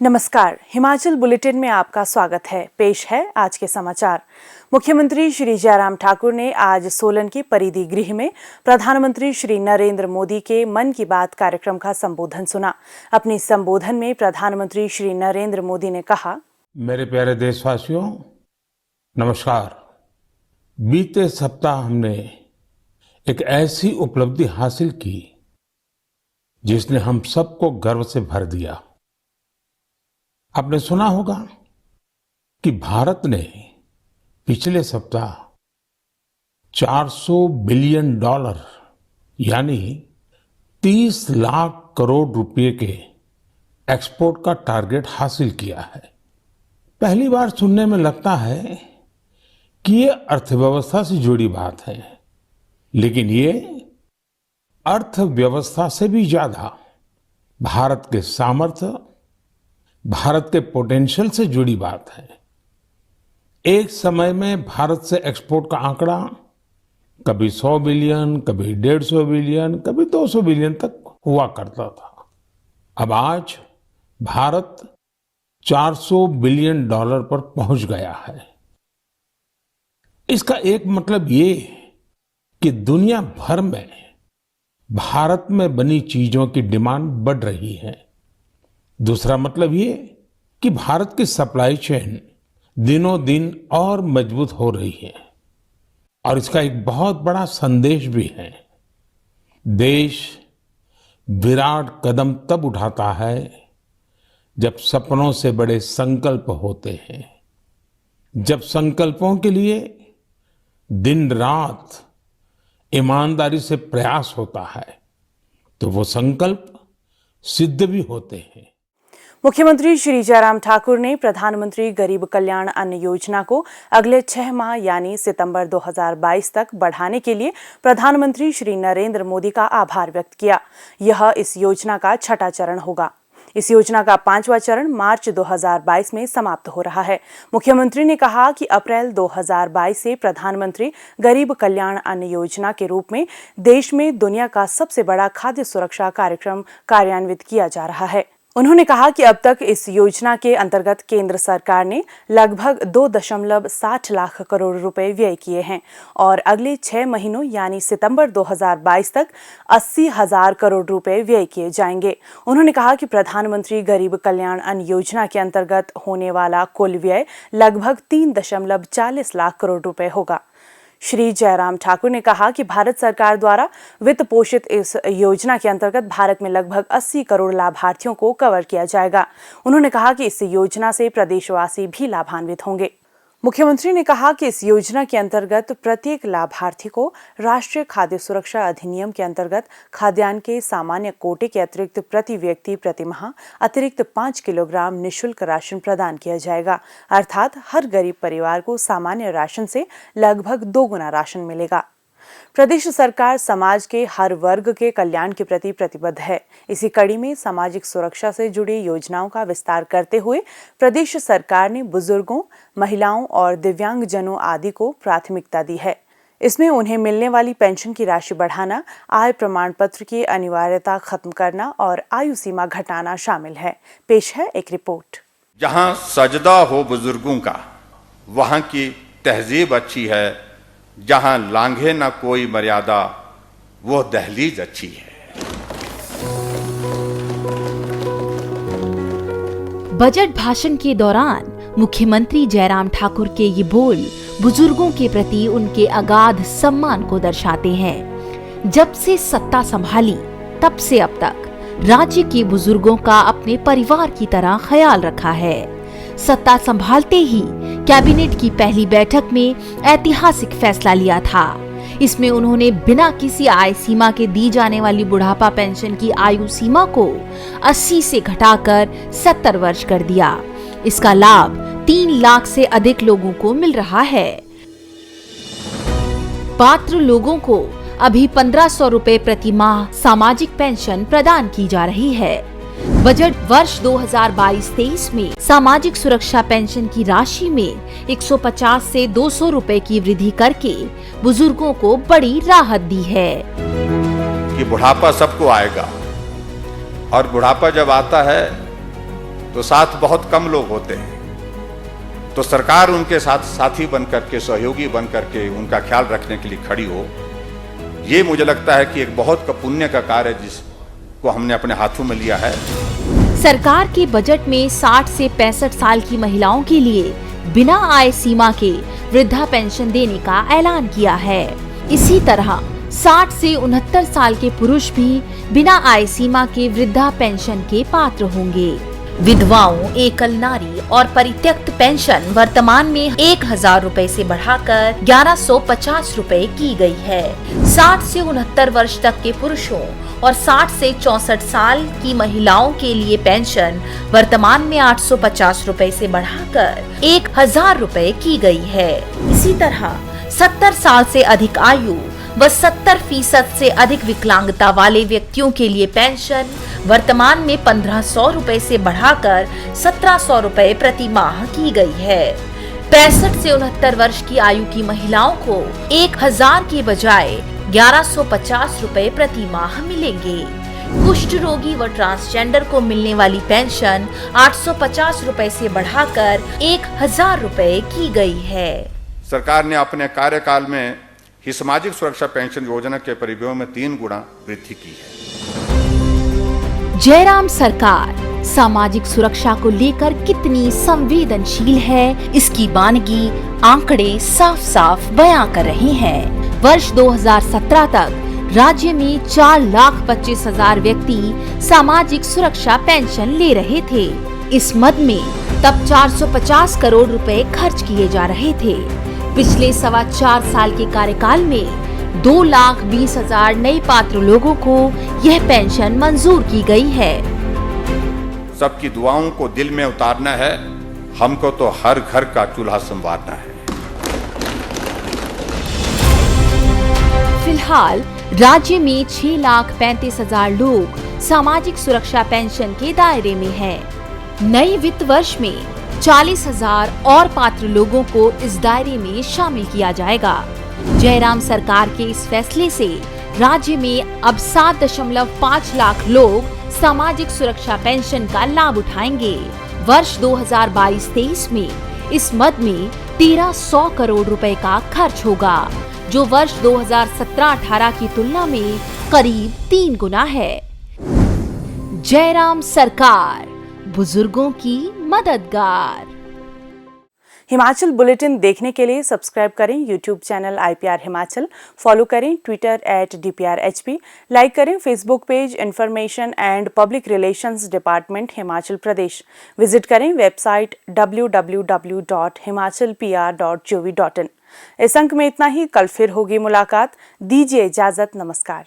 नमस्कार, हिमाचल बुलेटिन में आपका स्वागत है। पेश है आज के समाचार। मुख्यमंत्री श्री जयराम ठाकुर ने आज सोलन के परिधि गृह में प्रधानमंत्री श्री नरेंद्र मोदी के मन की बात कार्यक्रम का संबोधन सुना। अपने संबोधन में प्रधानमंत्री श्री नरेंद्र मोदी ने कहा, मेरे प्यारे देशवासियों, नमस्कार। बीते सप्ताह हमने एक ऐसी उपलब्धि हासिल की जिसने हम सबको गर्व से भर दिया। आपने सुना होगा कि भारत ने पिछले सप्ताह 400 बिलियन डॉलर यानी 30 लाख करोड़ रुपए के एक्सपोर्ट का टारगेट हासिल किया है। पहली बार सुनने में लगता है कि ये अर्थव्यवस्था से जुड़ी बात है, लेकिन ये अर्थव्यवस्था से भी ज्यादा भारत के सामर्थ्य, भारत के पोटेंशियल से जुड़ी बात है। एक समय में भारत से एक्सपोर्ट का आंकड़ा कभी 100 बिलियन, कभी 150 बिलियन, कभी 200 बिलियन तक हुआ करता था। अब आज भारत 400 बिलियन डॉलर पर पहुंच गया है। इसका एक मतलब ये कि दुनिया भर में भारत में बनी चीजों की डिमांड बढ़ रही है। दूसरा मतलब ये कि भारत की सप्लाई चेन दिनों दिन और मजबूत हो रही है और इसका एक बहुत बड़ा संदेश भी है। देश विराट कदम तब उठाता है जब सपनों से बड़े संकल्प होते हैं, जब संकल्पों के लिए दिन रात ईमानदारी से प्रयास होता है तो वो संकल्प सिद्ध भी होते हैं। मुख्यमंत्री श्री जयराम ठाकुर ने प्रधानमंत्री गरीब कल्याण अन्न योजना को अगले 6 माह यानी सितंबर 2022 तक बढ़ाने के लिए प्रधानमंत्री श्री नरेंद्र मोदी का आभार व्यक्त किया। यह इस योजना का 6वां चरण होगा। इस योजना का 5वां चरण मार्च 2022 में समाप्त हो रहा है। मुख्यमंत्री ने कहा कि अप्रैल 2022 से प्रधानमंत्री गरीब कल्याण अन्न योजना के रूप में देश में दुनिया का सबसे बड़ा खाद्य सुरक्षा कार्यक्रम कार्यान्वित किया जा रहा है। उन्होंने कहा कि अब तक इस योजना के अंतर्गत केंद्र सरकार ने लगभग 2.60 लाख करोड़ रुपए व्यय किए हैं और अगले 6 महीनों यानी सितंबर 2022 तक 80,000 करोड़ रुपए व्यय किए जाएंगे। उन्होंने कहा कि प्रधानमंत्री गरीब कल्याण अन्न योजना के अंतर्गत होने वाला कुल व्यय लगभग 3.40 लाख करोड़ रुपए होगा। श्री जयराम ठाकुर ने कहा कि भारत सरकार द्वारा वित्त पोषित इस योजना के अंतर्गत भारत में लगभग 80 करोड़ लाभार्थियों को कवर किया जाएगा। उन्होंने कहा कि इस योजना से प्रदेशवासी भी लाभान्वित होंगे। मुख्यमंत्री ने कहा कि इस योजना के अंतर्गत प्रत्येक लाभार्थी को राष्ट्रीय खाद्य सुरक्षा अधिनियम के अंतर्गत खाद्यान्न के सामान्य कोटे के अतिरिक्त प्रति व्यक्ति प्रतिमाह अतिरिक्त 5 किलोग्राम निःशुल्क राशन प्रदान किया जाएगा। अर्थात हर गरीब परिवार को सामान्य राशन से लगभग 2 गुना राशन मिलेगा। प्रदेश सरकार समाज के हर वर्ग के कल्याण के प्रति प्रतिबद्ध है। इसी कड़ी में सामाजिक सुरक्षा से जुड़ी योजनाओं का विस्तार करते हुए प्रदेश सरकार ने बुजुर्गों, महिलाओं और दिव्यांगजनों आदि को प्राथमिकता दी है। इसमें उन्हें मिलने वाली पेंशन की राशि बढ़ाना, आय प्रमाण पत्र की अनिवार्यता खत्म करना और आयु सीमा घटाना शामिल है। पेश है एक रिपोर्ट। जहां सजदा हो बुजुर्गों का, वहां की तहजीब अच्छी है। जहां लांघे ना कोई मर्यादा, वो दहलीज अच्छी है। बजट भाषण के दौरान मुख्यमंत्री जयराम ठाकुर के ये बोल बुजुर्गों के प्रति उनके अगाध सम्मान को दर्शाते हैं। जब से सत्ता संभाली तब से अब तक राज्य के बुजुर्गों का अपने परिवार की तरह ख्याल रखा है। सत्ता संभालते ही कैबिनेट की पहली बैठक में ऐतिहासिक फैसला लिया था। इसमें उन्होंने बिना किसी आय सीमा के दी जाने वाली बुढ़ापा पेंशन की आयु सीमा को 80 से घटाकर 70 वर्ष कर दिया। इसका लाभ 3 लाख से अधिक लोगों को मिल रहा है। पात्र लोगों को अभी 1500 रुपए प्रति माह सामाजिक पेंशन प्रदान की जा रही है। बजट वर्ष 2022-23 में सामाजिक सुरक्षा पेंशन की राशि में 150 से 200 रुपए की वृद्धि करके बुजुर्गों को बड़ी राहत दी है। कि बुढ़ापा सबको आएगा और बुढ़ापा जब आता है तो साथ बहुत कम लोग होते हैं। तो सरकार उनके साथ साथी बनकर के, सहयोगी बनकर के उनका ख्याल रखने के लिए खड़ी हो, ये मुझे लगता है कि एक बहुत पुण्य का कार्य है जिसको हमने अपने हाथों में लिया है। सरकार के बजट में 60 से 65 साल की महिलाओं के लिए बिना आय सीमा के वृद्धा पेंशन देने का ऐलान किया है। इसी तरह 60 से 69 साल के पुरुष भी बिना आय सीमा के वृद्धा पेंशन के पात्र होंगे। विधवाओं, एकल नारी और परित्यक्त पेंशन वर्तमान में 1000 रुपए से बढ़ाकर 1150 रुपए की गई है। 60 से 69 वर्ष तक के पुरुषों और 60 से 64 साल की महिलाओं के लिए पेंशन वर्तमान में 850 रुपए से बढ़ाकर 1000 रुपए की गई है। इसी तरह 70 साल से अधिक आयु व 70% से अधिक विकलांगता वाले व्यक्तियों के लिए पेंशन वर्तमान में 1500 रुपए से बढ़ाकर 1700 रुपए प्रति माह की गई है। 65 से 69 वर्ष की आयु की महिलाओं को 1000 के बजाय 1150 रुपए प्रति माह मिलेंगे। कुष्ठ रोगी व ट्रांसजेंडर को मिलने वाली पेंशन 850 रुपए से बढ़ाकर 1000 रुपए की गई है। सरकार ने अपने कार्यकाल में ही सामाजिक सुरक्षा पेंशन योजना के परिव्यय में 3 गुना वृद्धि की है। जयराम सरकार सामाजिक सुरक्षा को लेकर कितनी संवेदनशील है, इसकी बानगी आंकड़े साफ साफ बयां कर रहे हैं। वर्ष 2017 तक राज्य में 4,25,000 व्यक्ति सामाजिक सुरक्षा पेंशन ले रहे थे। इस मद में तब 450 करोड़ रुपए खर्च किए जा रहे थे। पिछले 4.25 साल के कार्यकाल में 2,20,000 नए पात्र लोगों को यह पेंशन मंजूर की गई है। सबकी दुआओं को दिल में उतारना है, हमको तो हर घर का चूल्हा संवारना है। फिलहाल राज्य में 6,35,000 लोग सामाजिक सुरक्षा पेंशन के दायरे में हैं। नए वित्त वर्ष में 40,000 और पात्र लोगों को इस दायरे में शामिल किया जाएगा। जयराम सरकार के इस फैसले से राज्य में अब 7.5 लाख लोग सामाजिक सुरक्षा पेंशन का लाभ उठाएंगे। वर्ष 2022-23 में इस मद में 1,300 करोड़ रुपए का खर्च होगा, जो वर्ष 2017-18 की तुलना में करीब 3 गुना है। जयराम सरकार, बुजुर्गों की मददगार। हिमाचल बुलेटिन देखने के लिए सब्सक्राइब करें YouTube channel IPR Himachal, follow करें ट्विटर @DPRHP, लाइक करें Facebook page information and public relations department Himachal Pradesh, visit करें वेबसाइट www.himachalpr.gov.in। इस अंक में इतना ही, कल फिर होगी मुलाकात। दीजिए इजाजत, नमस्कार।